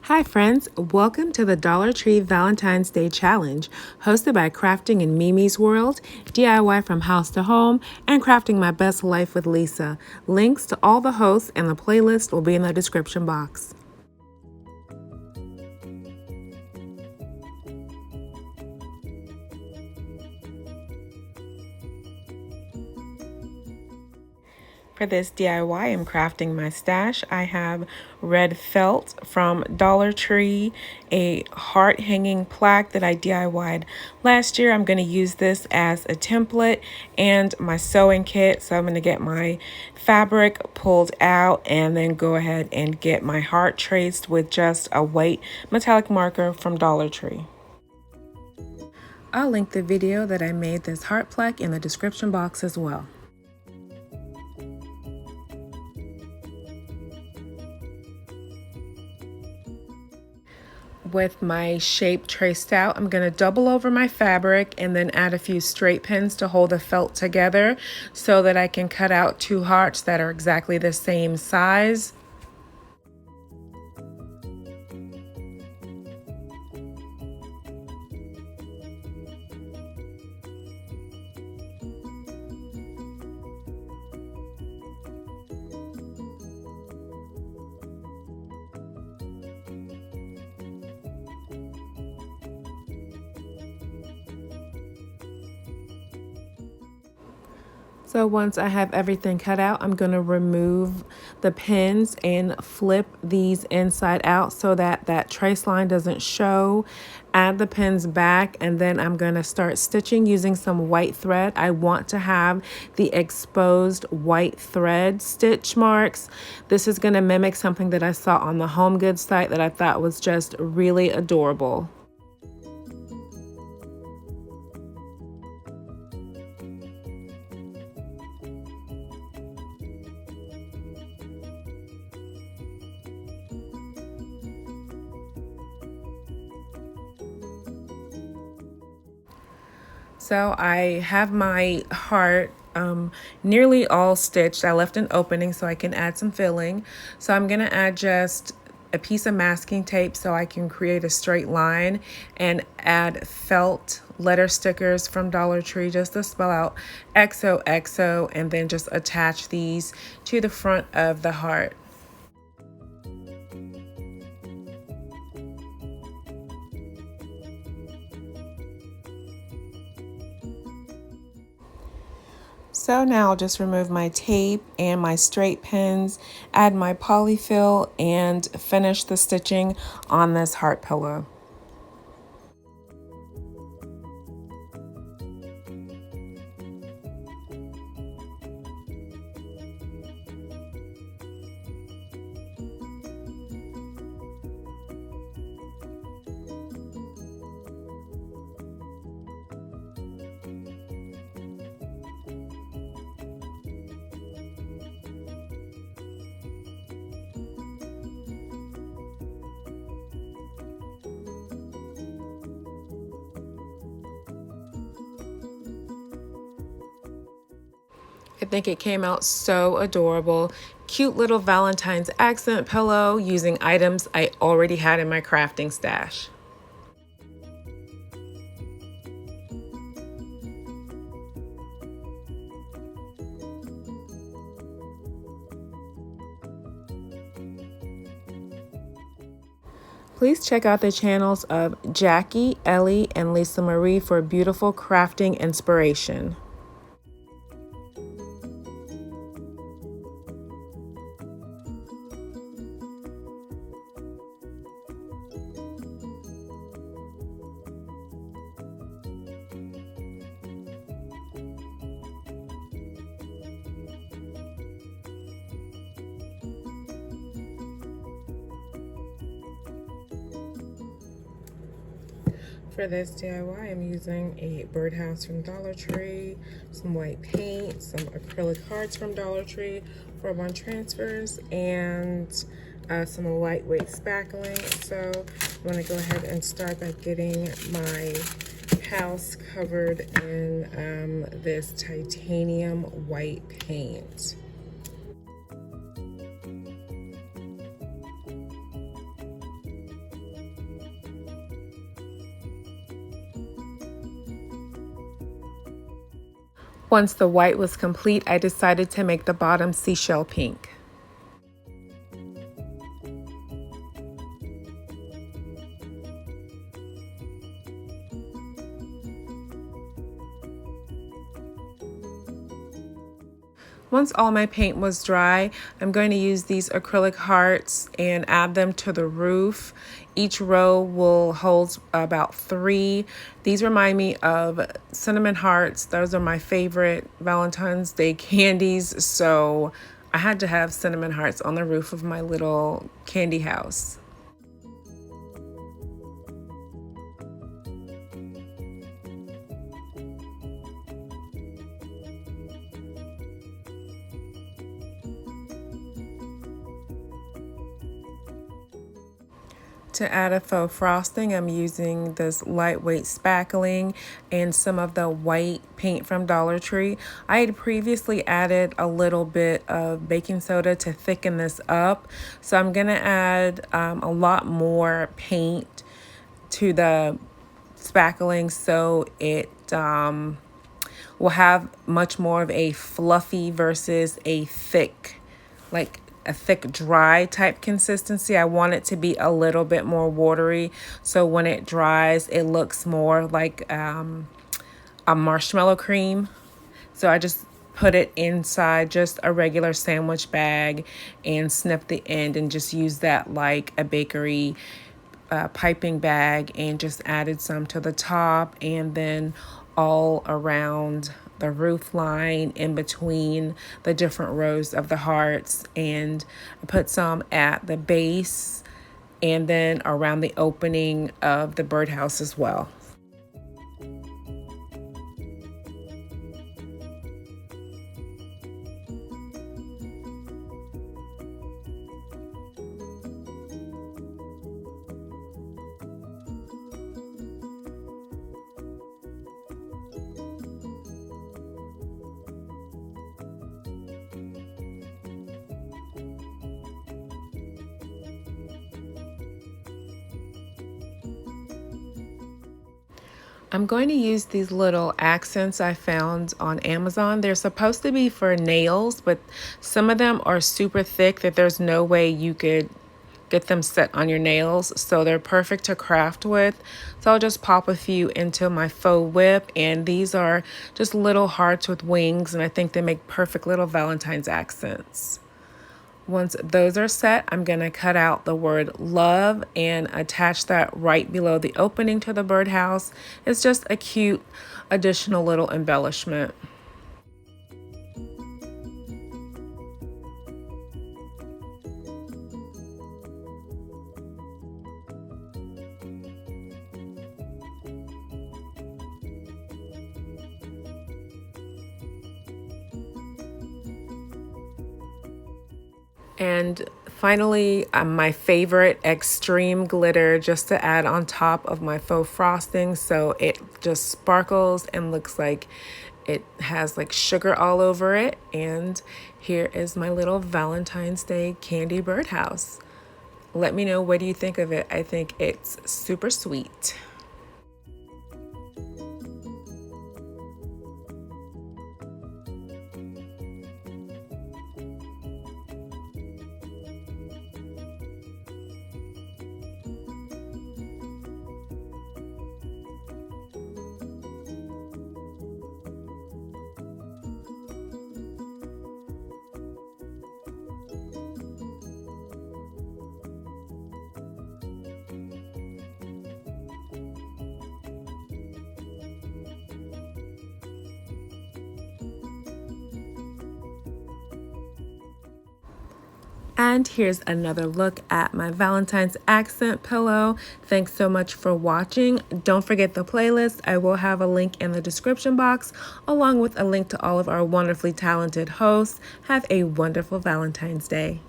Hi friends, welcome to the Dollar Tree Valentine's Day Challenge, hosted by Crafting in Mimi's World, DIY from house to home, and Crafting My Best Life with Lisa. Links to all the hosts and the playlist will be in the description box. For this DIY, I'm crafting my stash. I have red felt from Dollar Tree, a heart hanging plaque that I DIY'd last year. I'm going to use this as a template and my sewing kit. So I'm going to get my fabric pulled out and then go ahead and get my heart traced with just a white metallic marker from Dollar Tree. I'll link the video that I made this heart plaque in the description box as well. With my shape traced out, I'm going to double over my fabric and then add a few straight pins to hold the felt together so that I can cut out two hearts that are exactly the same size. So once I have everything cut out, I'm going to remove the pins and flip these inside out so that that trace line doesn't show. Add the pins back, and then I'm going to start stitching using some white thread. I want to have the exposed white thread stitch marks. This is going to mimic something that I saw on the Home Goods site that I thought was just really adorable. So I have my heart nearly all stitched. I left an opening so I can add some filling. So I'm going to add just a piece of masking tape so I can create a straight line, and add felt letter stickers from Dollar Tree just to spell out XOXO, and then just attach these to the front of the heart. So now I'll just remove my tape and my straight pins, add my polyfill, and finish the stitching on this heart pillow. I think it came out so adorable. Cute little Valentine's accent pillow using items I already had in my crafting stash. Please check out the channels of Jackie, Ellie, and Lisa Marie for beautiful crafting inspiration. For this DIY, I'm using a birdhouse from Dollar Tree, some white paint, some acrylic hearts from Dollar Tree for one transfers, and some lightweight spackling. So I'm going to go ahead and start by getting my house covered in this titanium white paint. Once the white was complete, I decided to make the bottom seashell pink. Once all my paint was dry, I'm going to use these acrylic hearts and add them to the roof. Each row will hold about 3. These remind me of cinnamon hearts. Those are my favorite Valentine's Day candies, so I had to have cinnamon hearts on the roof of my little candy house. To add a faux frosting, I'm using this lightweight spackling and some of the white paint from Dollar Tree. I had previously added a little bit of baking soda to thicken this up, so I'm gonna add a lot more paint to the spackling so it will have much more of a fluffy versus a thick, like a thick dry type consistency. I want it to be a little bit more watery, so when it dries it looks more like a marshmallow cream. So I just put it inside just a regular sandwich bag and snip the end and just use that like a bakery piping bag, and just added some to the top and then all around the roof line in between the different rows of the hearts, and I put some at the base and then around the opening of the birdhouse as well. I'm going to use these little accents I found on Amazon. They're supposed to be for nails, but some of them are super thick that there's no way you could get them set on your nails. So they're perfect to craft with. So I'll just pop a few into my faux whip. And these are just little hearts with wings, and I think they make perfect little Valentine's accents. Once those are set, I'm going to cut out the word love and attach that right below the opening to the birdhouse. It's just a cute additional little embellishment. And finally, my favorite extreme glitter just to add on top of my faux frosting, so it just sparkles and looks like it has like sugar all over it. And here is my little Valentine's Day candy birdhouse. Let me know, what do you think of it? I think it's super sweet. And here's another look at my Valentine's accent pillow. Thanks so much for watching. Don't forget the playlist. I will have a link in the description box, along with a link to all of our wonderfully talented hosts. Have a wonderful Valentine's Day.